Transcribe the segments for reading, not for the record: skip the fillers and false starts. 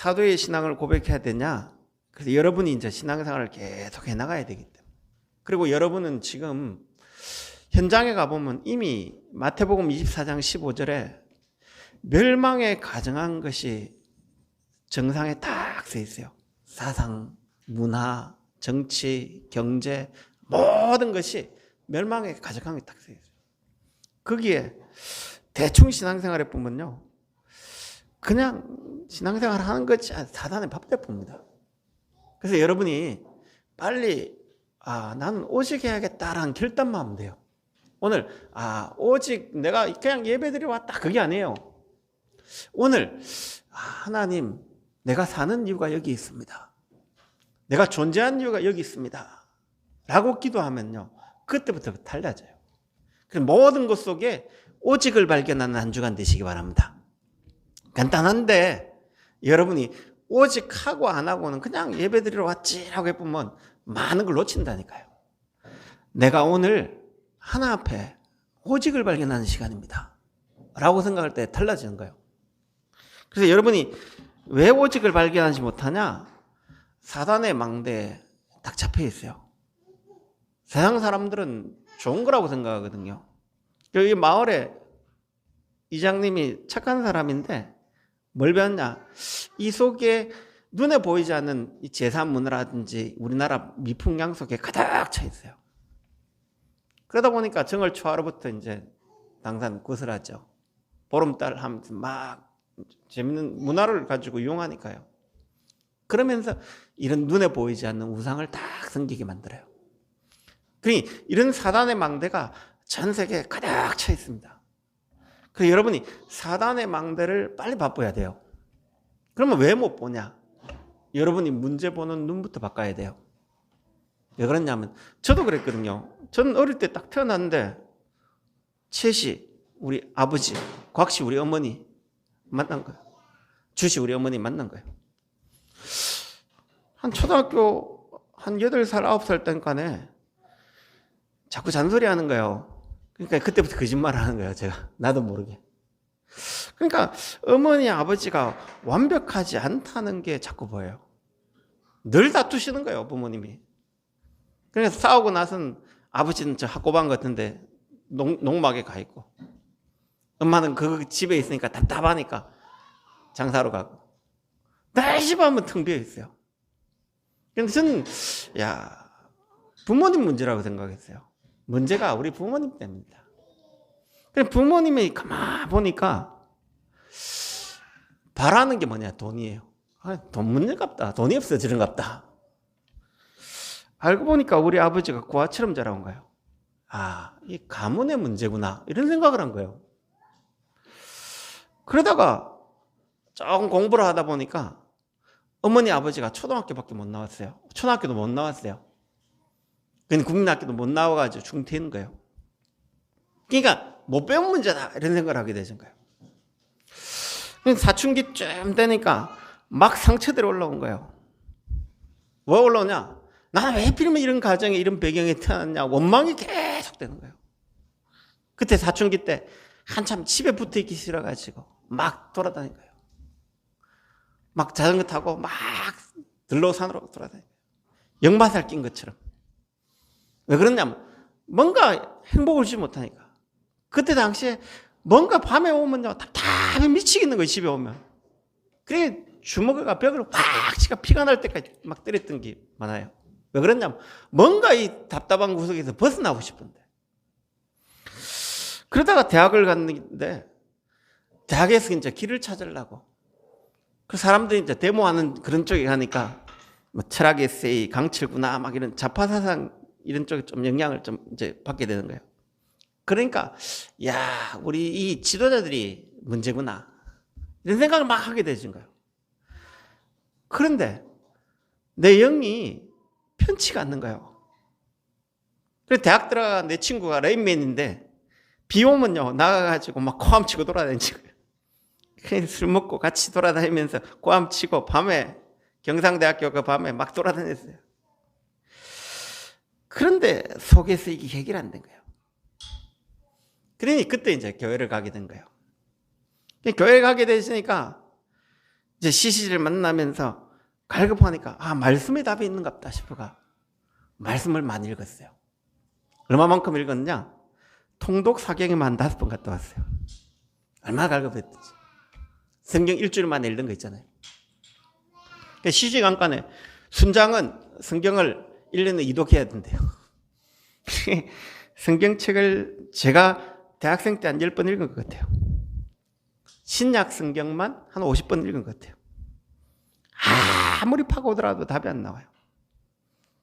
사도의 신앙을 고백해야 되냐? 그래서 여러분이 이제 신앙생활을 계속 해나가야 되기 때문에. 그리고 여러분은 지금 현장에 가보면 이미 마태복음 24장 15절에 멸망에 가증한 것이 정상에 딱 써 있어요. 사상, 문화, 정치, 경제 모든 것이 멸망에 가증한 게 딱 써 있어요. 거기에 대충 신앙생활에 보면요, 그냥 신앙생활 하는 것이 사단의 밥대포입니다. 그래서 여러분이 빨리 나는 오직 해야겠다라는 결단만 하면 돼요. 오늘 오직 내가 그냥 예배드리러 왔다 그게 아니에요. 오늘 하나님, 내가 사는 이유가 여기 있습니다. 내가 존재한 이유가 여기 있습니다 라고 기도하면요, 그때부터 달라져요. 그래서 모든 것 속에 오직을 발견하는 한 주간 되시기 바랍니다. 간단한데 여러분이 오직 하고 안 하고는 그냥 예배드리러 왔지 라고 해보면 많은 걸 놓친다니까요. 내가 오늘 하나 앞에 오직을 발견하는 시간입니다 라고 생각할 때 달라지는 거예요. 그래서 여러분이 왜 오직을 발견하지 못하냐? 사단의 망대에 딱 잡혀 있어요. 세상 사람들은 좋은 거라고 생각하거든요. 여기 마을에 이장님이 착한 사람인데 뭘 배웠냐? 이 속에 눈에 보이지 않는 이 제사문화라든지 우리나라 미풍양 속에 가득 차 있어요. 그러다 보니까 정월 초하루부터 이제 당산 구슬하죠. 보름달 하면서 막 재밌는 문화를 가지고 이용하니까요. 그러면서 이런 눈에 보이지 않는 우상을 딱 섬기게 만들어요. 그러니 이런 사단의 망대가 전 세계에 가득 차 있습니다. 그래서 여러분이 사단의 망대를 빨리 바꿔야 돼요. 그러면 왜 못 보냐? 여러분이 문제 보는 눈부터 바꿔야 돼요. 왜 그러냐면 저도 그랬거든요. 저는 어릴 때 딱 태어났는데 채씨 우리 아버지, 곽씨 우리 어머니 만난 거예요. 주씨 우리 어머니 만난 거예요. 한 초등학교 한 8살, 9살 때니까네 자꾸 잔소리 하는 거예요. 그러니까 그때부터 거짓말을 하는 거예요. 제가 나도 모르게. 그러니까 어머니, 아버지가 완벽하지 않다는 게 자꾸 보여요. 늘 다투시는 거예요, 부모님이. 그래서 싸우고 나선 아버지는 저 학고방 같은데 농막에 가 있고, 엄마는 그 집에 있으니까 답답하니까 장사로 가고, 내 집 하면 텅 비어 있어요. 근데 저는 부모님 문제라고 생각했어요. 문제가 우리 부모님 때문입니다. 부모님이 가만 보니까 바라는 게 뭐냐? 돈이에요. 돈 문제갑다. 돈이 없어 저런갑다. 알고 보니까 우리 아버지가 고아처럼 자라온 거예요. 이 가문의 문제구나 이런 생각을 한 거예요. 그러다가 조금 공부를 하다 보니까 어머니 아버지가 초등학교밖에 못 나왔어요. 초등학교도 못 나왔어요. 국민학교도 못 나와가지고 중퇴인 거예요. 그러니까 못 배운 문제다 이런 생각을 하게 되신 거예요. 사춘기쯤 되니까 막 상처들이 올라온 거예요. 왜 올라오냐? 나는 왜 하필이면 이런 가정에 이런 배경에 태어났냐? 원망이 계속 되는 거예요. 그때 사춘기 때 한참 집에 붙어 있기 싫어가지고 막 돌아다닌 거예요. 막 자전거 타고 막 들로산으로 돌아다니고 역마살 낀 것처럼. 왜 그러냐면 뭔가 행복을 주지 못하니까. 그때 당시에 뭔가 밤에 오면요 답답해 미치겠는 거예요. 집에 오면. 그래 주먹과 벽을 확 치가 피가 날 때까지 막 때렸던 게 많아요. 왜 그러냐면 뭔가 이 답답한 구석에서 벗어나고 싶은데. 그러다가 대학을 갔는데 대학에서 이제 길을 찾으려고 그 사람들이 이제 데모하는 그런 쪽에 가니까 뭐 철학 에세이, 강칠구나 막 이런 좌파 사상 이런 쪽에 좀 영향을 좀 이제 받게 되는 거예요. 그러니까 우리 이 지도자들이 문제구나 이런 생각을 막 하게 되신 거예요. 그런데 내 영이 편치가 않는 거예요. 그래서 대학 들어간 내 친구가 레인맨인데 비 오면요 나가가지고 막 고함 치고 돌아다니는 거예요. 술 먹고 같이 돌아다니면서 고함 치고 밤에 경상대학교 그 밤에 막 돌아다녔어요. 그런데 속에서 이게 해결 안 된 거예요. 그러니 그때 이제 교회를 가게 된 거예요. 교회 가게 되시니까 이제 시시를 만나면서 갈급하니까 말씀에 답이 있는갑다 싶어가 말씀을 많이 읽었어요. 얼마만큼 읽었냐? 통독 사경에만 5번 갔다 왔어요. 얼마나 갈급했든지. 성경 일주일 만에 읽는 거 있잖아요. 그러니까 시시간간에 순장은 성경을 1년에 2독 해야 된대요. 성경책을 제가 대학생 때 한 10번 읽은 것 같아요. 신약 성경만 한 50번 읽은 것 같아요. 아무리 파고들어도 답이 안 나와요.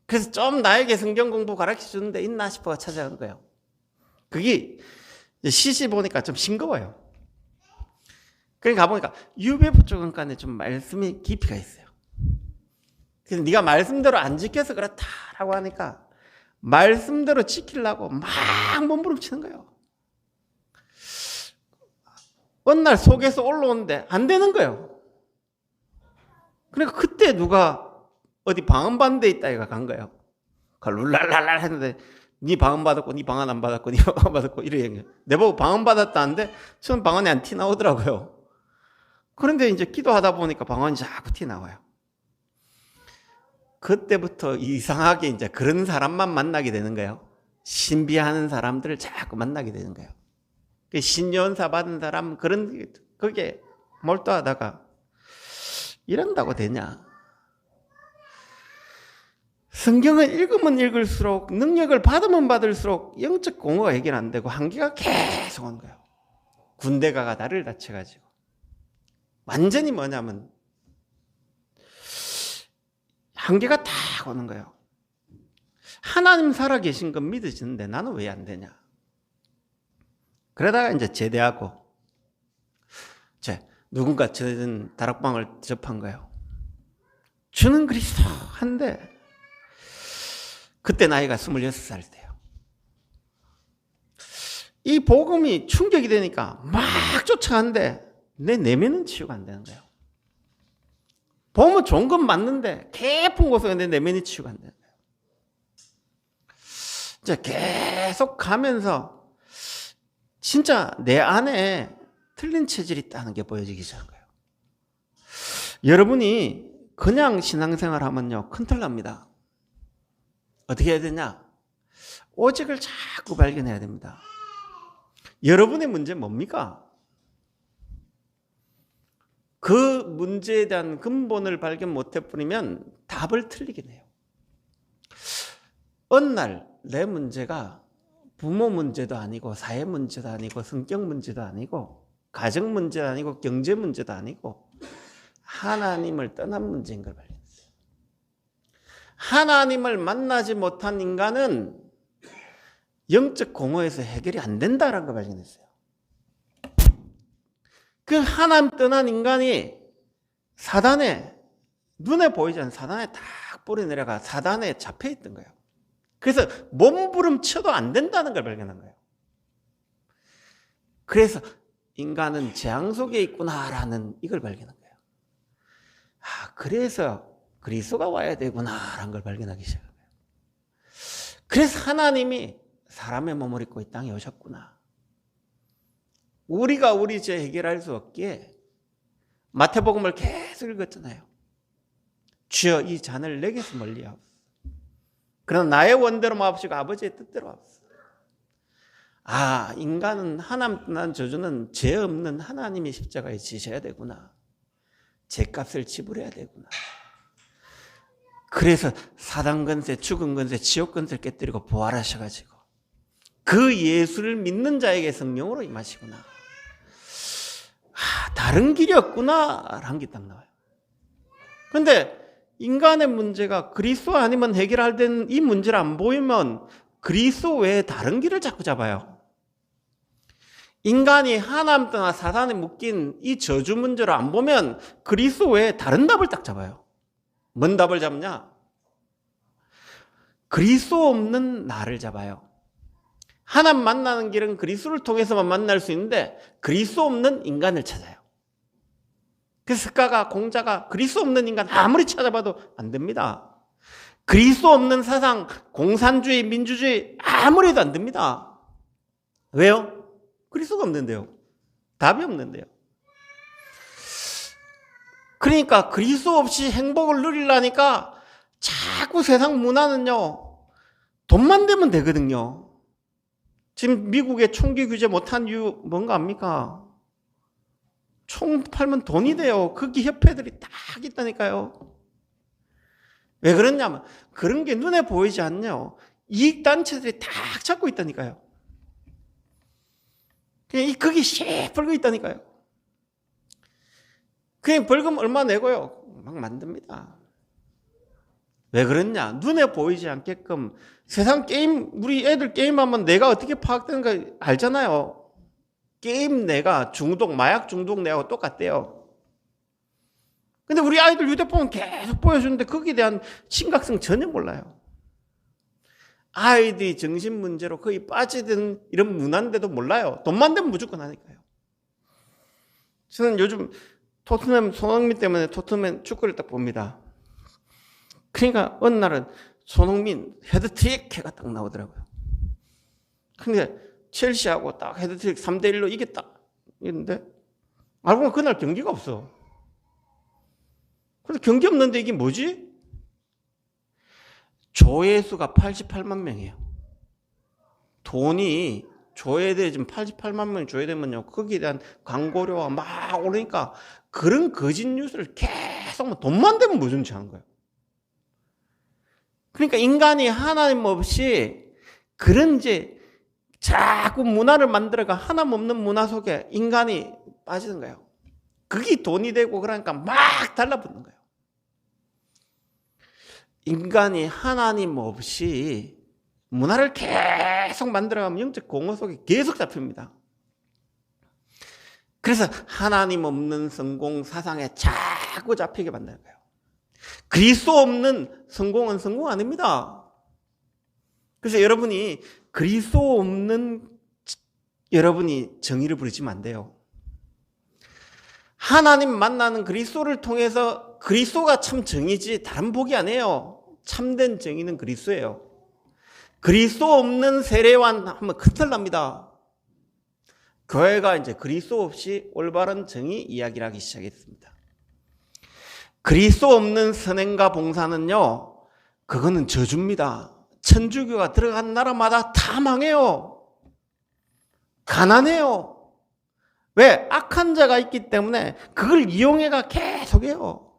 그래서 좀 나에게 성경 공부 가르쳐 주는 데 있나 싶어 찾아간 거예요. 그게 시시 보니까 좀 싱거워요. 그러니까 가보니까 유배부 쪽은간에 좀 말씀이 깊이가 있어요. 그래서 네가 말씀대로 안 지켜서 그렇다라고 하니까 말씀대로 지키려고 막 몸부림치는 거예요. 어느 날 속에서 올라오는데 안 되는 거예요. 그러니까 그때 누가 어디 방언받는 데 있다 이가 간 거예요. 룰랄랄랄 했는데 네 방언 받았고 네 방언 안 받았고 네 방언 받았고 이래 얘기해요. 내보고 방언 받았다는데 저는 방언이 안 티 나오더라고요. 그런데 이제 기도하다 보니까 방언이 자꾸 티 나와요. 그때부터 이상하게 이제 그런 사람만 만나게 되는 거예요. 신비하는 사람들을 자꾸 만나게 되는 거예요. 신연사 받은 사람 그게 몰두하다가 이런다고 되냐? 성경을 읽으면 읽을수록 능력을 받으면 받을수록 영적 공허가 해결 안 되고 한계가 계속 오는 거예요. 군대가 나를 다쳐가지고 완전히 뭐냐면 한계가 다 오는 거예요. 하나님 살아계신 건 믿어지는데 나는 왜 안 되냐? 그러다가 이제 제대하고 누군가 저는 다락방을 접한 거예요. 주는 그리스도 한데 그때 나이가 26살 때요. 이 복음이 충격이 되니까 막 쫓아가는데 내 내면은 치유가 안 되는 거예요. 보면 좋은 건 맞는데 깊은 곳에 내 내면이 치유가 안 되는 거예요. 이제 계속 가면서 진짜 내 안에 틀린 체질이 있다는 게 보여지기 시작한 거예요. 여러분이 그냥 신앙생활 하면요 큰틀 납니다. 어떻게 해야 되냐? 오직을 자꾸 발견해야 됩니다. 여러분의 문제는 뭡니까? 그 문제에 대한 근본을 발견 못해버리면 답을 틀리게 돼요. 어느 날 내 문제가 부모 문제도 아니고 사회 문제도 아니고 성격 문제도 아니고 가정 문제도 아니고 경제 문제도 아니고 하나님을 떠난 문제인 걸 발견했어요. 하나님을 만나지 못한 인간은 영적 공허에서 해결이 안 된다는 걸 발견했어요. 그 하나님 떠난 인간이 사단에 눈에 보이지 않는 사단에 딱 뿌리 내려가 사단에 잡혀 있던 거예요. 그래서 몸부림쳐도 안 된다는 걸 발견한 거예요. 그래서 인간은 재앙 속에 있구나라는 이걸 발견한 거예요. 그래서 그리스도가 와야 되구나라는 걸 발견하기 시작한 거예요. 그래서 하나님이 사람의 몸을 입고 이 땅에 오셨구나. 우리가 우리 죄 해결할 수 없기에 마태복음을 계속 읽었잖아요. 주여 이 잔을 내게서 멀리하옵소서. 그러나 나의 원대로 마옵시고 아버지의 뜻대로 하옵소서. 인간은 하나님 떠난 저주는 죄 없는 하나님이 십자가에 지셔야 되구나. 죄값을 지불해야 되구나. 그래서 사단 권세, 죽은 권세, 지옥 권세를 깨뜨리고 부활하셔가지고 그 예수를 믿는 자에게 성령으로 임하시구나. 다른 길이 없구나 라는 게 딱 나와요. 그런데 인간의 문제가 그리스도 아니면 해결할 때는 이 문제를 안 보이면 그리스도 외에 다른 길을 자꾸 잡아요. 인간이 하나님 떠나 사단에 묶인 이 저주 문제를 안 보면 그리스도 외에 다른 답을 딱 잡아요. 뭔 답을 잡냐? 그리스도 없는 나를 잡아요. 하나님 만나는 길은 그리스도를 통해서만 만날 수 있는데 그리스도 없는 인간을 찾아요. 그래서 스가가 공자가 그리스도 없는 인간 아무리 찾아봐도 안 됩니다. 그리스도 없는 사상, 공산주의, 민주주의 아무리 해도 안 됩니다. 왜요? 그리스도가 없는데요. 답이 없는데요. 그러니까 그리스도 없이 행복을 누리려니까 자꾸 세상 문화는요, 돈만 되면 되거든요. 지금 미국의 총기 규제 못한 이유 뭔가 압니까? 총 팔면 돈이 돼요. 거기 협회들이 딱 있다니까요. 왜 그러냐면 그런 게 눈에 보이지 않냐. 이익단체들이 딱 잡고 있다니까요. 그냥 거기 시뻘겋게 있다니까요. 그냥 벌금 얼마 내고요. 막 만듭니다. 왜 그러냐? 눈에 보이지 않게끔 세상 게임, 우리 애들 게임하면 내가 어떻게 파악되는가 알잖아요. 게임 내가 중독, 마약 중독 내하고 똑같대요. 근데 우리 아이들 휴대폰 계속 보여주는데 거기에 대한 심각성 전혀 몰라요. 아이들이 정신 문제로 거의 빠지든 이런 문화인데도 몰라요. 돈만 되면 무조건 하니까요. 저는 요즘 토트넘 손흥민 때문에 토트넘 축구를 딱 봅니다. 그러니까 어느 날은 손흥민 헤드트릭 해가 딱 나오더라고요. 근데 첼시하고 딱 헤드트릭 3대1로 이겼다 이랬는데 알고 보면 그날 경기가 없어. 근데 경기 없는데 이게 뭐지? 조회수가 88만 명이에요. 돈이 조회돼 지금 88만 명 조회되면요, 거기에 대한 광고료가 막 오르니까 그런 거짓 뉴스를 계속 돈만 되면 뭐든지 하는 거예요. 그러니까 인간이 하나님 없이 그런 이제 자꾸 문화를 만들어가 하나님 없는 문화 속에 인간이 빠지는 거예요. 그게 돈이 되고 그러니까 막 달라붙는 거예요. 인간이 하나님 없이 문화를 계속 만들어가면 영적 공허 속에 계속 잡힙니다. 그래서 하나님 없는 성공 사상에 자꾸 잡히게 만드는 거예요. 그리스도 없는 성공은 성공 아닙니다. 그래서 여러분이 그리스도 없는 여러분이 정의를 부리시면 안 돼요. 하나님 만나는 그리스도를 통해서 그리스도가 참 정의지 다른 복이 아니에요. 참된 정의는 그리스도예요. 그리스도 없는 세례관 하면 큰일 납니다. 교회가 이제 그리스도 없이 올바른 정의 이야기를 하기 시작했습니다. 그리스도 없는 선행과 봉사는요, 그거는 저주입니다. 천주교가 들어간 나라마다 다 망해요. 가난해요. 왜? 악한 자가 있기 때문에 그걸 이용해가 계속해요.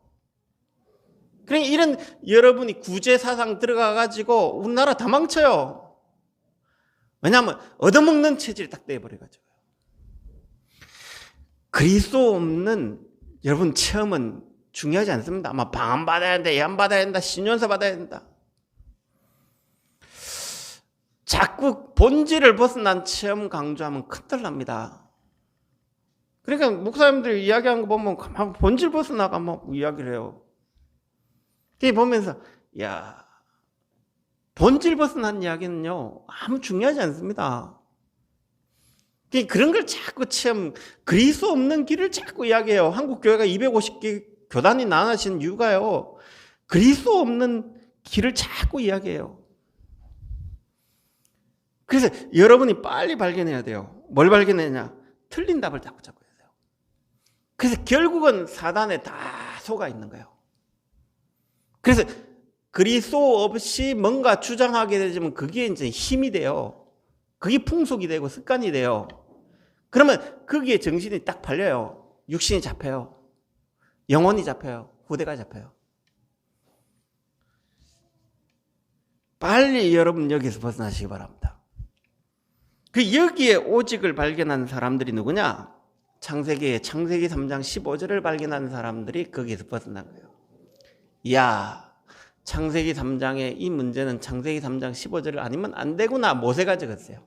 그러니까 이런 여러분이 구제 사상 들어가가지고 우리나라 다 망쳐요. 왜냐하면 얻어먹는 체질이 딱 돼버려가지고요. 그리스도 없는 여러분 체험은 중요하지 않습니다. 아마 방안 받아야 된다, 예안 받아야 된다, 신년사 받아야 된다. 자꾸 본질을 벗어난 체험 강조하면 큰일 납니다. 그러니까 목사님들 이야기하는 거 보면 본질 벗어나가 막 이야기를 해요. 그게 보면서 야, 본질 벗어난 이야기는요 아무 중요하지 않습니다. 그런 걸 자꾸 그리스도 없는 길을 자꾸 이야기해요. 한국 교회가 250개 교단이 나눠진 이유가요, 그리스도 없는 길을 자꾸 이야기해요. 그래서 여러분이 빨리 발견해야 돼요. 뭘 발견해야 틀린 답을 자꾸 잡아야 돼요. 그래서 결국은 사단에 다 속아 있는 거예요. 그래서 그리스도 없이 뭔가 주장하게 되면 그게 이제 힘이 돼요. 그게 풍속이 되고 습관이 돼요. 그러면 거기에 정신이 딱 팔려요. 육신이 잡혀요. 영혼이 잡혀요. 후대가 잡혀요. 빨리 여러분 여기서 벗어나시기 바랍니다. 여기에 오직을 발견한 사람들이 누구냐? 창세기 3장 15절을 발견한 사람들이 거기에서 벗어난 거예요. 이야, 창세기 3장의 이 문제는 창세기 3장 15절을 아니면 안 되구나. 모세가 적었어요.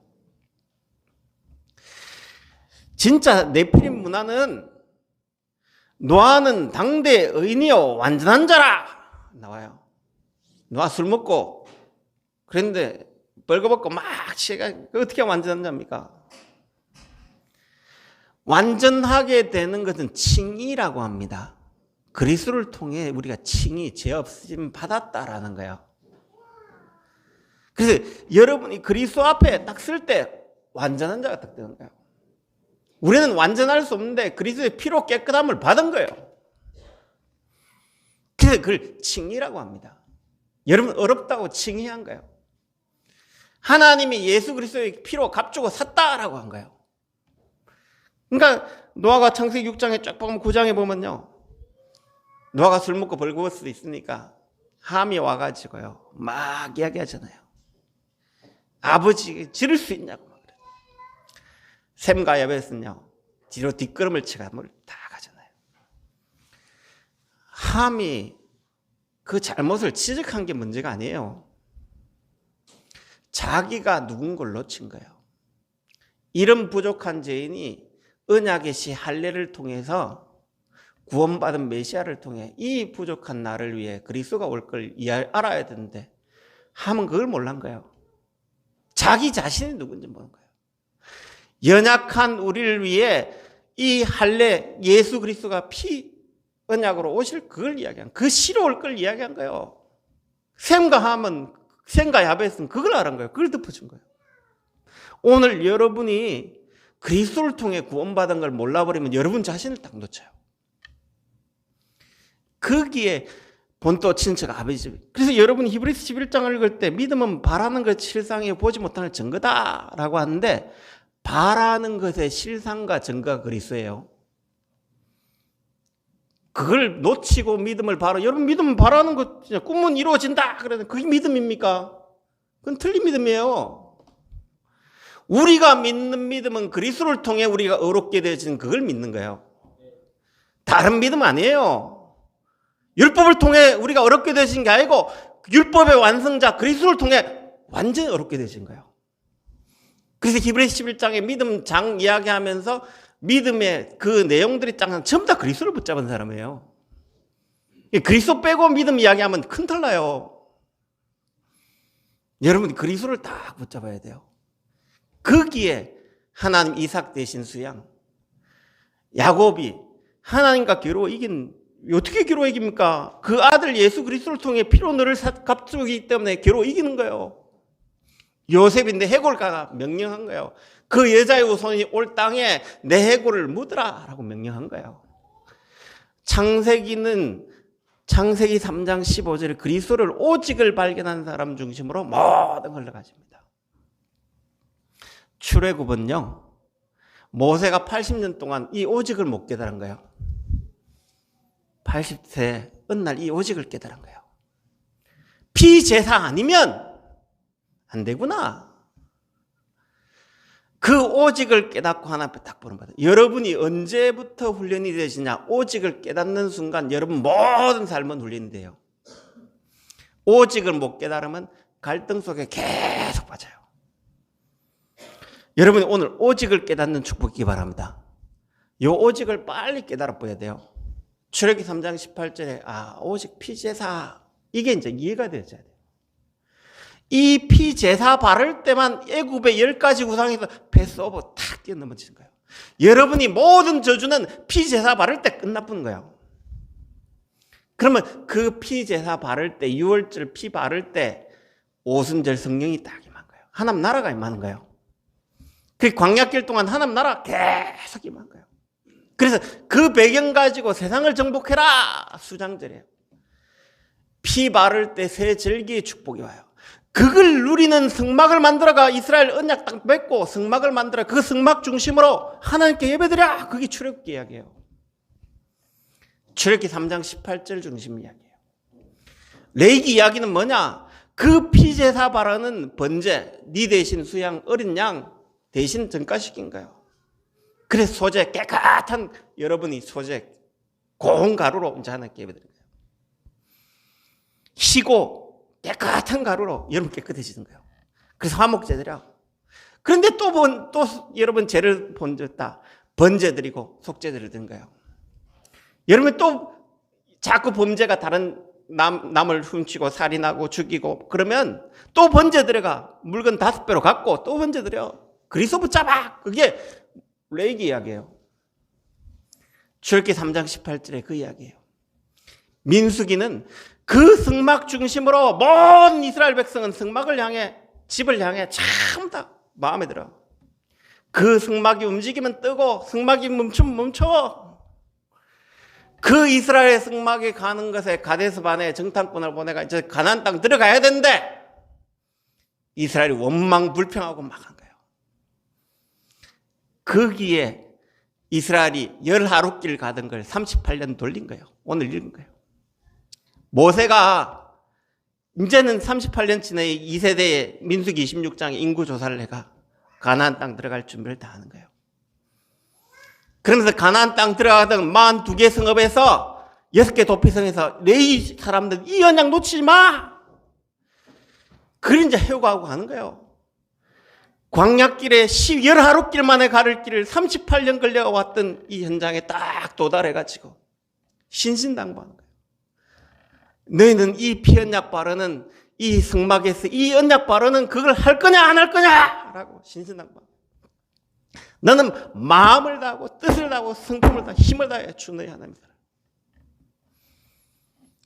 진짜 네피림 문화는 노아는 당대 의인이요 완전한 자라 나와요. 노아 술 먹고 그런데 벌거벗고 막 취해가 어떻게 완전한 자입니까? 완전하게 되는 것은 칭의라고 합니다. 그리스도를 통해 우리가 칭의, 죄 없음 받았다라는 거예요. 그래서 여러분이 그리스도 앞에 딱 쓸 때 완전한 자가 딱 되는 거예요. 우리는 완전할 수 없는데 그리스도의 피로 깨끗함을 받은 거예요. 그래서 그걸 칭의라고 합니다. 여러분 어렵다고 칭의한 거예요. 하나님이 예수 그리스도의 피로 값주고 샀다라고 한 거예요. 그러니까 노아가 창세기 6장에 쫙 보면 9장에 보면요. 노아가 술 먹고 벌거벗을 수도 있으니까 함이 와가지고요. 막 이야기하잖아요. 아버지 지를 수 있냐고. 셈과 야벳은요. 뒤로 뒷걸음을 치가 뭘 다 가잖아요. 함이 그 잘못을 지적한 게 문제가 아니에요. 자기가 누군 걸 놓친 거예요. 이런 부족한 죄인이 언약의 시 할례를 통해서 구원받은 메시아를 통해 이 부족한 나를 위해 그리스도가 올 걸 알아야 되는데 함은 그걸 몰란 거예요. 자기 자신이 누군지 모르는 거예요. 연약한 우리를 위해 이 할례 예수 그리스도가 피 언약으로 오실 그걸 이야기한, 그 시로 올 걸 이야기한 거예요. 셈과 함은, 셈과 야벳은 그걸 알은 거예요. 그걸 덮어준 거예요. 오늘 여러분이 그리스도를 통해 구원받은 걸 몰라버리면 여러분 자신을 딱 놓쳐요. 거기에 본토 친척 아버지 집. 그래서 여러분이 히브리서 11장을 읽을 때 믿음은 바라는 것 실상에 보지 못하는 증거다라고 하는데 바라는 것의 실상과 증거가 그리스도예요. 그걸 놓치고 믿음을 바라. 여러분 믿음은 바라는 것, 꿈은 이루어진다. 그러면 그게 믿음입니까? 그건 틀린 믿음이에요. 우리가 믿는 믿음은 그리스도를 통해 우리가 의롭게 되어진 그걸 믿는 거예요. 다른 믿음 아니에요. 율법을 통해 우리가 어렵게 되신 게 아니고 율법의 완성자 그리스도를 통해 완전히 어렵게 되신 거예요. 그래서 히브리서 11장에 믿음 장 이야기하면서 믿음의 그 내용들이 짱 전부 다 그리스도를 붙잡은 사람이에요. 그리스도 빼고 믿음 이야기하면 큰탈 나요. 여러분 그리스도를 다 붙잡아야 돼요. 거기에 하나님 이삭 대신 수양, 야곱이 하나님과 겨루어 이긴, 어떻게 겨루어 이깁니까? 그 아들 예수 그리스도를 통해 피로 너를 값주기 때문에 겨루어 이기는 거예요. 요셉인데 해골가가 명령한 거예요. 그 여자의 후손이 올 땅에 내 해골을 묻으라 라고 명령한 거예요. 창세기는 창세기 3장 15절에 그리스도를 오직을 발견한 사람 중심으로 모든 걸 가집니다. 출애굽은요, 모세가 80년 동안 이 오직을 못 깨달은 거예요. 80세 어느 날 이 오직을 깨달은 거예요. 피제사 아니면 안 되구나. 그 오직을 깨닫고 하나 앞에 딱 보는 거예요. 여러분이 언제부터 훈련이 되시냐? 오직을 깨닫는 순간 여러분 모든 삶은 훈련이 돼요. 오직을 못 깨달으면 갈등 속에 계속 빠져요. 여러분이 오늘 오직을 깨닫는 축복이기 바랍니다. 이 오직을 빨리 깨달아 보야 돼요. 출애굽기 3장 18절에 오직 피제사, 이게 이제 이해가 되어야 돼요. 이 피제사 바를 때만 애굽의 10가지 우상에서 패스오버 탁 뛰어넘어지는 거예요. 여러분이 모든 저주는 피제사 바를 때 끝나쁜 거예요. 그러면 그 피제사 바를 때, 6월절 피 바를 때 오순절 성령이 딱 임한 거예요. 하나님 나라가 임하는 거예요. 그 광야길 동안 하나님 나라가 계속 임한 거예요. 그래서 그 배경 가지고 세상을 정복해라 수장절이에요. 피 바를 때 새 절기의 축복이 와요. 그걸 누리는 성막을 만들어가 이스라엘 언약 땅 맺고 성막을 만들어 그 성막 중심으로 하나님께 예배드려. 그게 출애굽기 이야기예요. 출애굽기 3장 18절 중심 이야기예요. 레위기 이야기는 뭐냐? 그 피제사 바라는 번제, 네 대신 수양 어린 양 대신 전가시킨 거예요. 그래서 소재 깨끗한, 여러분이 소재 고운 가루로 이제 하나님께 예배드린 거예요. 희고 깨끗한 가루로 여러분 깨끗해지는 거예요. 그래서 화목제드려. 그런데 또 여러분 죄를 번졌다. 번제드리고 속죄제를 드린 거예요. 여러분 또 자꾸 범죄가 다른 남을 훔치고 살인하고 죽이고 그러면 또 번제드려가 물건 5배로 갚고 또 번제드려. 그리스도 붙잡아. 그게 레위기 이야기예요. 출애굽기 3장 18절에 그 이야기예요. 민수기는 그 성막 중심으로 모든 이스라엘 백성은 성막을 향해, 집을 향해 참 다 마음에 들어. 그 성막이 움직이면 뜨고 성막이 멈추면 멈춰. 그 이스라엘 성막에 가는 것에 가데스 바네에 정탐꾼을 보내가 이제 가나안 땅 들어가야 되는데 이스라엘이 원망 불평하고 막 한 거예요. 거기에 이스라엘이 10하루길 가던 걸 38년 돌린 거예요. 오늘 읽은 거예요. 모세가 이제는 38년 지내 2세대의 민수기 26장에 인구조사를 해가 가나안 땅 들어갈 준비를 다 하는 거예요. 그러면서 가나안 땅 들어가던 42개 성읍에서 6개 도피성에서 레위 사람들 이 언약 놓치지 마! 그린자 해오가고 가는 거예요. 광야길에 10하루길 만에 가를 길을 38년 걸려왔던 이 현장에 딱 도달해가지고 신신당부하는 거예요. 너희는 이 피언약 발언은 이 성막에서 이 언약 발언은 그걸 할 거냐 안 할 거냐 라고 신신당부. 너는 마음을 다하고 뜻을 다하고 성품을 다하고 힘을 다해 주 너희 하나님이다.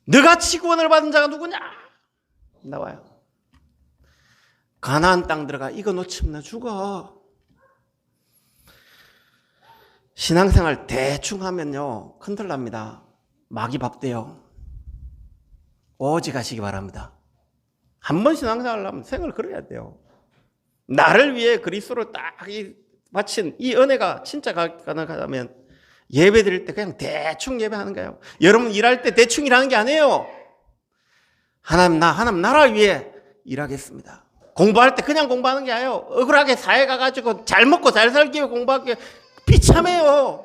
너같이 구원을 받은 자가 누구냐? 나와요. 가나안 땅 들어가 이거 놓치면 너 죽어. 신앙생활 대충 하면요 큰일 납니다. 마귀 밥 돼요. 오직 하시기 바랍니다. 한 번 신앙생활을 하면 생을 걸어야 돼요. 나를 위해 그리스도를 딱 바친 이 은혜가 진짜 가능하다면 예배 드릴 때 그냥 대충 예배하는 거예요. 여러분 일할 때 대충 일하는 게 아니에요. 하나님 나라 위해 일하겠습니다. 공부할 때 그냥 공부하는 게 아니에요. 억울하게 사회 가가지고 잘 먹고 잘 살기 위해 공부하기 비참해요.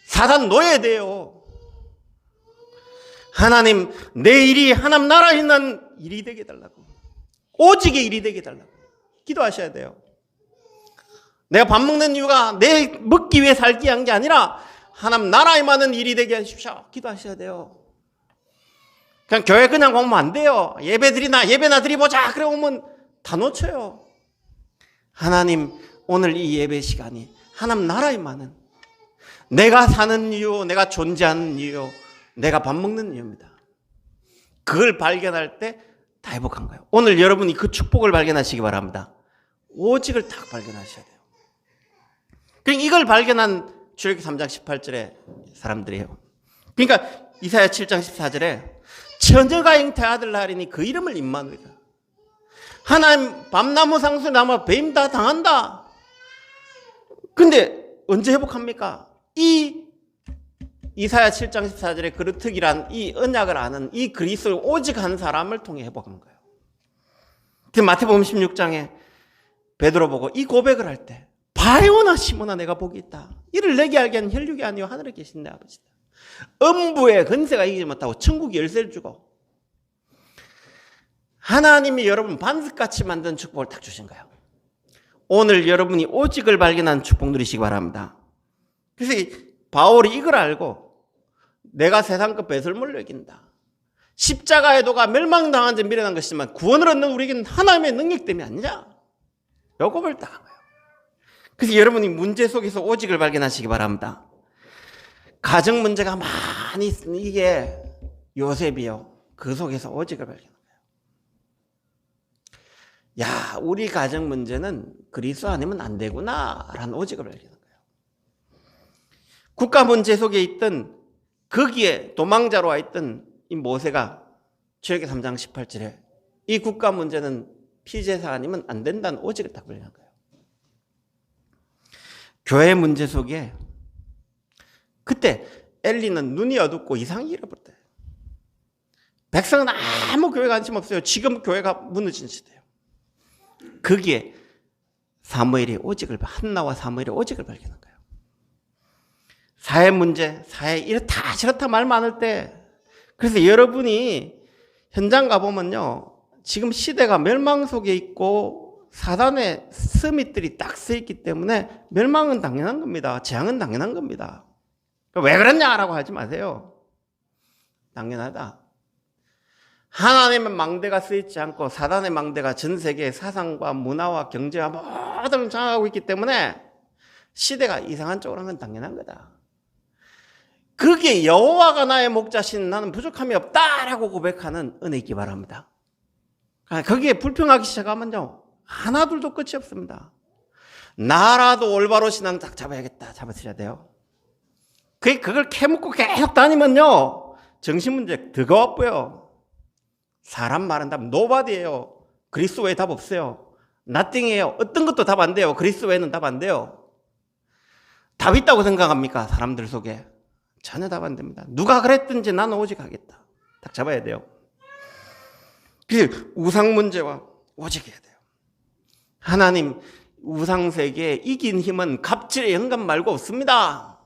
사단 노예야 돼요. 하나님 내 일이 하나님 나라에 있는 일이 되게 해달라고. 오직의 일이 되게 해달라고 기도하셔야 돼요. 내가 밥 먹는 이유가 내 먹기 위해 살기 위한 게 아니라 하나님 나라에 맞는 일이 되게 하십시오. 기도하셔야 돼요. 그냥 교회 그냥 오면 안 돼요. 예배나 드리보자 그래 오면 다 놓쳐요. 하나님 오늘 이 예배 시간이 하나님 나라에 맞는 내가 사는 이유, 내가 존재하는 이유, 내가 밥 먹는 이유입니다. 그걸 발견할 때 다 회복한 거예요. 오늘 여러분이 그 축복을 발견하시기 바랍니다. 오직을 딱 발견하셔야 돼요. 그러니까 이걸 발견한 출애굽기 3장 18절의 사람들이에요. 그러니까 이사야 7장 14절에 처녀가 잉태아들 낳으리니 그 이름을 임마누엘이라. 하나님 밤나무 상수나무 뱀 다 당한다. 근데 언제 회복합니까? 이 이사야 7장 14절에 그르특이란 이 언약을 아는 이 그리스도를 오직 한 사람을 통해 회복한 거예요. 마태복음 16장에 베드로 보고 이 고백을 할 때 바요나 시몬아 내가 복이 있다. 이를 내게 알게 하는 혈육이 아니요 하늘에 계신 내 아버지다. 음부의 근세가 이기지 못하고 천국이 열쇠를 주고 하나님이 여러분 반석같이 만든 축복을 딱 주신 거예요. 오늘 여러분이 오직을 발견한 축복 누리시기 바랍니다. 그래서 바울이 이걸 알고 내가 세상급 배설물로 여긴다. 십자가의 도가 멸망당한 지 미련한 것이지만 구원을 얻는 우리에게는 하나님의 능력 때문이 아니냐. 요겁을 딱 한 거예요. 그래서 여러분이 문제 속에서 오직을 발견하시기 바랍니다. 가정 문제가 많이 있으니 이게 요셉이요. 그 속에서 오직을 발견한 거예요. 야, 우리 가정 문제는 그리스도 아니면 안 되구나 라는 오직을 발견한 거예요. 국가 문제 속에 있던 거기에 도망자로 와 있던 이 모세가 출애굽기 3장 18절에 이 국가 문제는 피제사 아니면 안 된다는 오직을 딱 발견한 거예요. 교회 문제 속에 그때 엘리는 눈이 어둡고 이상이 잃어버렸대요. 백성은 아무 교회 관심 없어요. 지금 교회가 무너진 시대예요. 거기에 사무엘이 오직을 한나와 사무엘이 오직을 발견한 거예요. 사회 문제, 사회 이렇다 저렇다 말 많을 때 그래서 여러분이 현장 가보면요. 지금 시대가 멸망 속에 있고 사단의 스밋들이 딱 쓰였기 때문에 멸망은 당연한 겁니다. 재앙은 당연한 겁니다. 왜 그랬냐라고 하지 마세요. 당연하다. 하나님의 망대가 쓰이지 않고 사단의 망대가 전 세계의 사상과 문화와 경제와 모든 걸 장악하고 있기 때문에 시대가 이상한 쪽으로 한 건 당연한 거다. 거기에 여호와가 나의 목자신 나는 부족함이 없다라고 고백하는 은혜 있기 바랍니다. 거기에 불평하기 시작하면요. 하나둘도 끝이 없습니다. 나라도 올바로 신앙 딱 잡아야겠다. 잡으셔야 돼요. 그걸 캐묻고 계속 다니면요, 정신문제 더 가고요. 사람 말은 답 노바디예요. 그리스도 외에 답 없어요. nothing이에요. 어떤 것도 답 안 돼요. 그리스도 외에는 답 안 돼요. 답 있다고 생각합니까? 사람들 속에. 전혀 답 안 됩니다. 누가 그랬든지 나는 오직 하겠다. 딱 잡아야 돼요. 그래서 우상 문제와 오직 해야 돼요. 하나님, 우상세계에 이긴 힘은 갑질의 영감 말고 없습니다.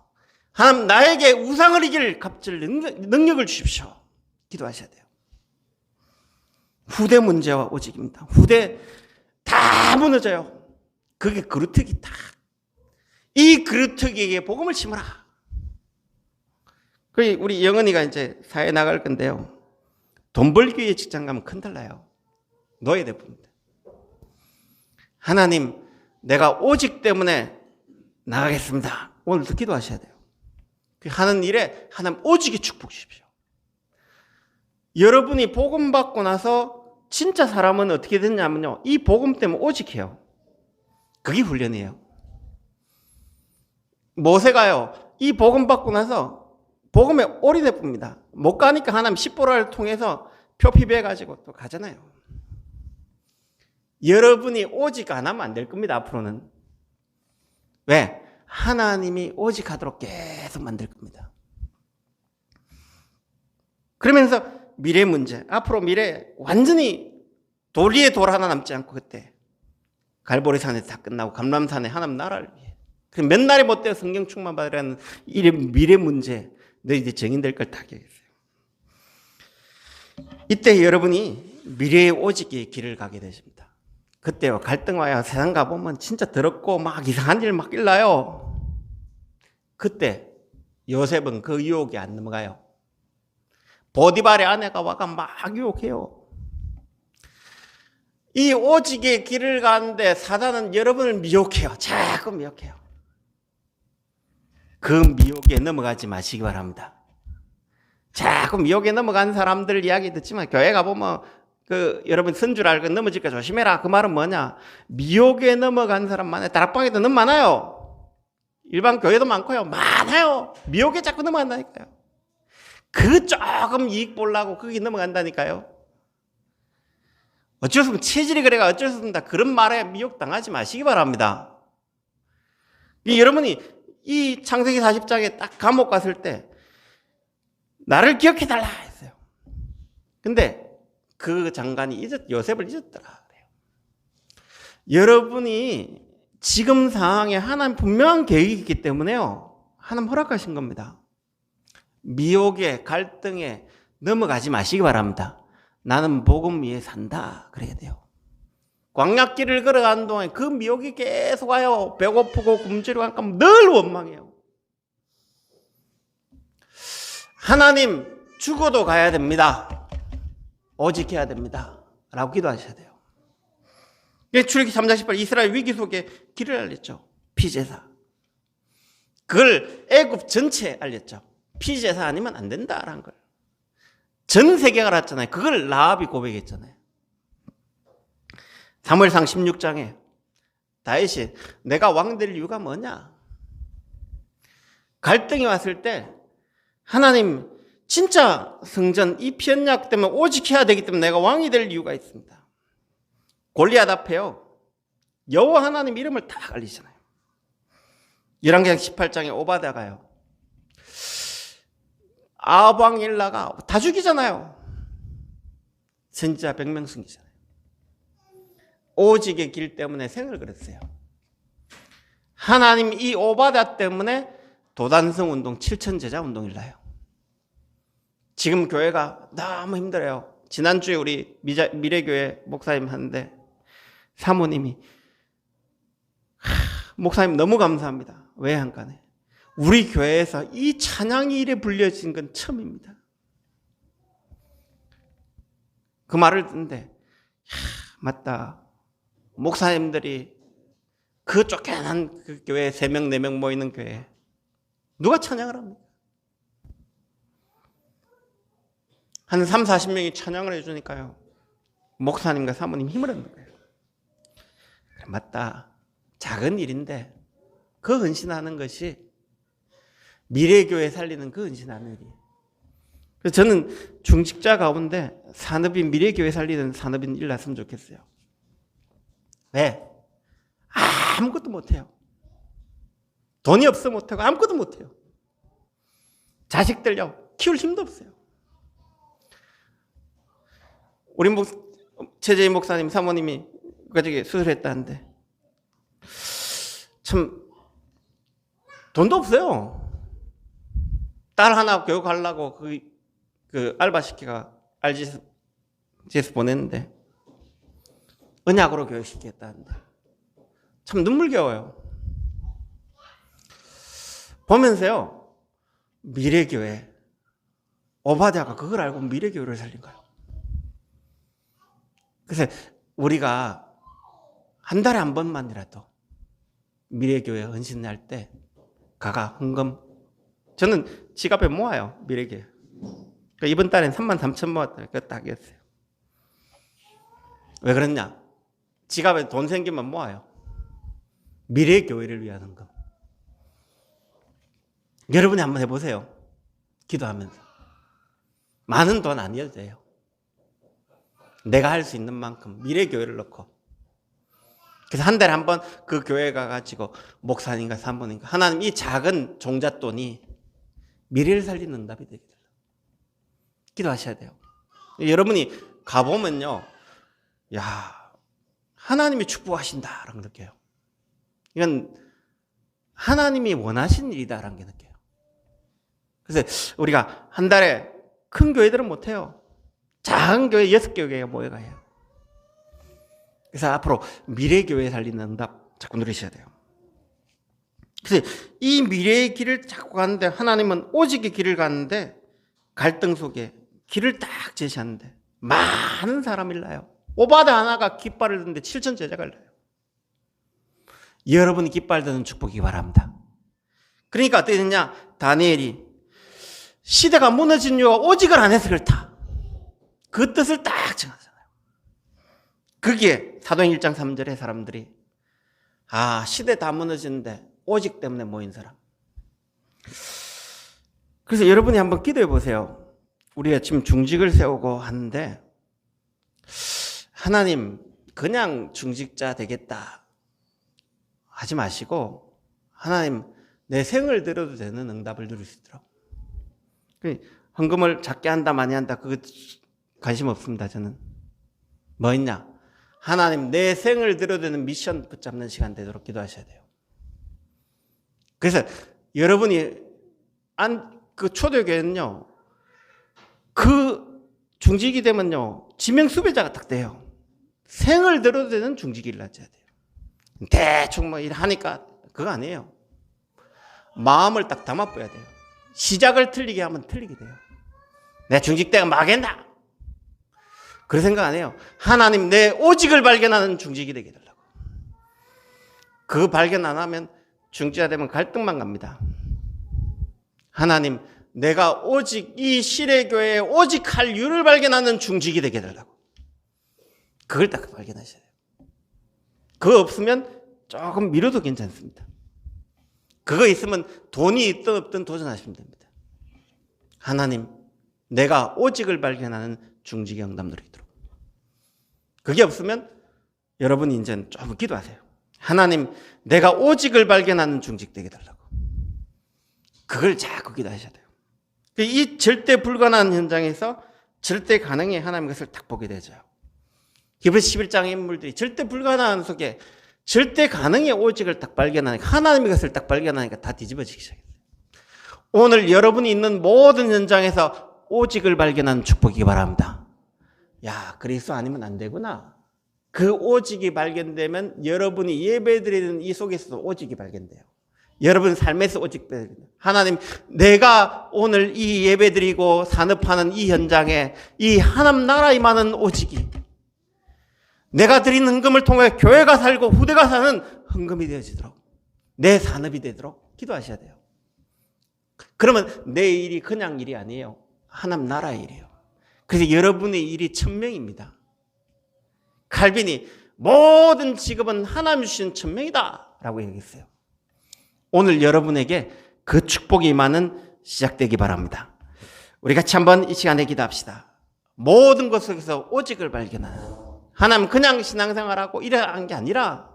하나님, 나에게 우상을 이길 갑질 능력을 주십시오. 기도하셔야 돼요. 후대 문제와 오직입니다. 후대 다 무너져요. 그게 그루터기 다. 이 그루터기에게 복음을 심으라. 우리 영은이가 이제 사회 나갈 건데요. 돈 벌기 위해 직장 가면 큰일 나요. 노예대입니다. 하나님, 내가 오직 때문에 나가겠습니다. 오늘도 기도하셔야 돼요. 하는 일에 하나님 오직의 축복 주십시오. 여러분이 복음 받고 나서 진짜 사람은 어떻게 됐냐면요, 이 복음 때문에 오직해요. 그게 훈련이에요. 모세가요, 이 복음 받고 나서 복음에 올인해 봅니다. 못 가니까 하나님 십보라를 통해서 표피배해가지고 또 가잖아요. 여러분이 오직 안 하면 안 될 겁니다. 앞으로는. 왜? 하나님이 오직하도록 계속 만들 겁니다. 그러면서 미래 문제, 앞으로 미래 완전히 돌 위에 돌 하나 남지 않고, 그때 갈보리산에서 다 끝나고 감람산에 하나님 나라를 위해, 그럼 몇 날이 못 돼요 성경 충만 받으라는 이 미래 문제, 너 이제 정인될 걸 다 기억했어요. 이때 여러분이 미래의 오직의 길을 가게 되십니다. 그때요, 갈등 와요. 세상 가보면 진짜 더럽고 막 이상한 일 막 일나요. 그때 요셉은 그 유혹에 안 넘어가요. 보디발의 아내가 와가 막 유혹해요. 이 오직의 길을 가는데 사단은 여러분을 미혹해요. 자꾸 미혹해요. 그 미혹에 넘어가지 마시기 바랍니다. 자꾸 미혹에 넘어간 사람들 이야기 듣지만, 교회 가보면 여러분 선줄 알고 넘어질까 조심해라. 그 말은 뭐냐? 미혹에 넘어간 사람 많아요. 다락방에도 너무 많아요. 일반 교회도 많고요. 많아요. 미혹에 자꾸 넘어간다니까요. 그 조금 이익 보려고 거기 넘어간다니까요. 어쩔 수 없으면 체질이 그래가 어쩔 수 없습니다. 그런 말에 미혹당하지 마시기 바랍니다. 여러분이 이 창세기 40장에 딱 감옥 갔을 때 나를 기억해달라 했어요. 근데 그 장관이 요셉을 잊었더라 그래요. 여러분이 지금 상황에 하나님 분명한 계획이 있기 때문에요, 하나님 허락하신 겁니다. 미혹에 갈등에 넘어가지 마시기 바랍니다. 나는 복음 위에 산다 그래야 돼요. 광야길을 걸어가는 동안 그 미혹이 계속 와요. 배고프고 굶주리고 하니까 늘 원망해요. 하나님, 죽어도 가야 됩니다. 오직해야 됩니다. 라고 기도하셔야 돼요. 출애굽기 3장 18, 이스라엘 위기 속에 길을 알렸죠. 피제사. 그걸 애굽 전체에 알렸죠. 피제사 아니면 안 된다라는 걸. 전 세계가 알았잖아요. 그걸 라합이 고백했잖아요. 사무엘상 16장에 다윗이 내가 왕 될 이유가 뭐냐? 갈등이 왔을 때 하나님, 진짜 성전 이 피언약 때문에 오직해야 되기 때문에 내가 왕이 될 이유가 있습니다. 골리앗 앞에요, 여호와 하나님 이름을 다 알리잖아요. 열왕기상 18장에 오바댜가요, 아합 왕 일라가 다 죽이잖아요. 선지자 100명 숨기잖아요. 오직의 길 때문에 생을 그렸어요. 하나님, 이 오바댜 때문에 도단성 운동, 7천 제자 운동이 일어나요. 지금 교회가 너무 힘들어요. 지난주에 우리 미래교회 목사님 하는데 사모님이 목사님 너무 감사합니다. 왜 한간에 우리 교회에서 이 찬양이 이래 불려진 건 처음입니다. 그 말을 듣는데 맞다. 목사님들이 그 쫓겨난 그 교회 3명 4명 모이는 교회 누가 찬양을 합니까? 한 3, 40명이 찬양을 해주니까요, 목사님과 사모님 힘을 얻는 거예요. 맞다. 작은 일인데 그 헌신하는 것이 미래교회 살리는 그 은신 하늘이. 그래서 저는 중직자 가운데 산업인 미래교회 살리는 산업인 일났으면 좋겠어요. 왜? 아무것도 못해요. 돈이 없어 못하고 아무것도 못해요. 자식들요 키울 힘도 없어요. 우리 최재희 목사님 사모님이 그저께 수술했다는데 참 돈도 없어요. 딸 하나 교육하려고 그 알바시키가 RGS 보냈는데 언약으로 교육시키겠다는데 참 눈물겨워요. 보면서요 미래교회 오바댜가 그걸 알고 미래교회를 살린 거예요. 그래서 우리가 한 달에 한 번만이라도 미래교회 헌신할 때 가가 헌금 저는 지갑에 모아요. 미래교회. 그러니까 이번 달엔 33,000 모았다. 그거 딱 했어요. 왜 그랬냐? 지갑에 돈 생기면 모아요. 미래교회를 위한 헌금. 여러분이 한번 해보세요. 기도하면서. 많은 돈 아니어도 돼요. 내가 할 수 있는 만큼 미래교회를 넣고 그래서 한 달에 한 번 그 교회 가가지고 목사님과 사모님과 하나님 이 작은 종잣돈이 미래를 살리는 응답이 되게 돼요. 기도하셔야 돼요. 여러분이 가보면요, 야 하나님이 축복하신다라는 걸 느껴요. 이건 하나님이 원하신 일이다라는 게 느껴요. 그래서 우리가 한 달에 큰 교회들은 못해요. 작은 교회 6교회가 모여가 해요. 그래서 앞으로 미래교회 살리는 응답 자꾸 누리셔야 돼요. 그래서 이 미래의 길을 자꾸 가는데 하나님은 오직의 길을 가는데 갈등 속에 길을 딱 제시하는데 많은 사람이 일나요. 오바댜 하나가 깃발을 드는데 7천 제자가 일나요. 여러분이 깃발 드는 축복이기 바랍니다. 그러니까 어떻게 됐냐? 다니엘이 시대가 무너진 이유가 오직을 안 해서 그렇다. 그 뜻을 딱 정하잖아요. 거기에 사도행 1장 3절에 사람들이 시대 다 무너지는데 오직 때문에 모인 사람. 그래서 여러분이 한번 기도해 보세요. 우리가 지금 중직을 세우고 하는데 하나님 그냥 중직자 되겠다 하지 마시고 하나님 내 생을 들어도 되는 응답을 누릴 수 있도록. 헌금을 작게 한다 많이 한다 그거 관심 없습니다. 저는 뭐 있냐? 하나님 내 생을 들어도 되는 미션 붙잡는 시간 되도록 기도하셔야 돼요. 그래서 여러분이 그 초대교회는요 그 중직이 되면요 지명수배자가 딱 돼요. 생을 들어도 되는 중직을 낳아야 돼요. 대충 뭐 일하니까 그거 아니에요. 마음을 딱 담아봐야 돼요. 시작을 틀리게 하면 틀리게 돼요. 내 중직대가 망했나? 그런 생각 안 해요. 하나님 내 오직을 발견하는 중직이 되게 해달라고. 그 발견 안 하면 중직자 되면 갈등만 갑니다. 하나님 내가 오직 이 시래교회에 오직 할 이유를 발견하는 중직이 되게 해달라고. 그걸 딱 발견하셔야 돼요. 그거 없으면 조금 미뤄도 괜찮습니다. 그거 있으면 돈이 있든 없든 도전하시면 됩니다. 하나님 내가 오직을 발견하는 중직의 응답 누리도록. 그게 없으면 여러분이 이제 좀 기도하세요. 하나님 내가 오직을 발견하는 중직 되게 달라고. 그걸 자꾸 기도하셔야 돼요. 이 절대 불가능한 현장에서 절대 가능해 하나님 것을 딱 보게 되죠. 히브리서 11장의 인물들이 절대 불가능한 속에 절대 가능의 오직을 딱 발견하니까 하나님의 것을 딱 발견하니까 다 뒤집어지기 시작했어요. 오늘 여러분이 있는 모든 현장에서 오직을 발견하는 축복이기 바랍니다. 야, 그리스도 아니면 안 되구나. 그 오직이 발견되면 여러분이 예배드리는 이 속에서도 오직이 발견돼요. 여러분 삶에서 오직 발견돼요. 하나님, 내가 오늘 이 예배드리고 산업하는 이 현장에 이 하나님 나라 임하는 오직이 내가 드린 헌금을 통해 교회가 살고 후대가 사는 헌금이 되어지도록 내 산업이 되도록 기도하셔야 돼요. 그러면 내 일이 그냥 일이 아니에요. 하나님 나라의 일이에요. 그래서 여러분의 일이 천명입니다. 칼빈이 모든 직업은 하나님 주신 천명이다 라고 얘기했어요. 오늘 여러분에게 그 축복이 임하는 시작되기 바랍니다. 우리 같이 한번 이 시간에 기도합시다. 모든 것 속에서 오직을 발견하는, 하나님 그냥 신앙생활하고 이러한 게 아니라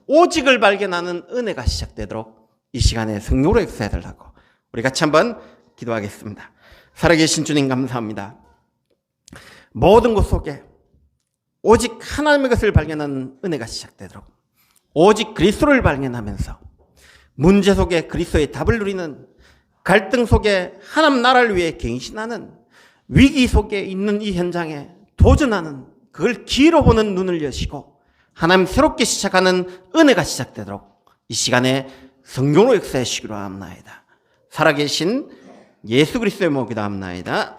오직을 발견하는 은혜가 시작되도록 이 시간에 성령으로 역사해달라고 우리 같이 한번 기도하겠습니다. 살아계신 주님 감사합니다. 모든 것 속에 오직 하나님의 것을 발견하는 은혜가 시작되도록, 오직 그리스도를 발견하면서 문제 속에 그리스도의 답을 누리는, 갈등 속에 하나님 나라를 위해 갱신하는, 위기 속에 있는 이 현장에 도전하는, 그걸 기회로 보는 눈을 여시고 하나님 새롭게 시작하는 은혜가 시작되도록 이 시간에 성령으로 역사해 주시기로 합나이다. 살아계신 예수 그리스도의 이름으로 기도합나이다.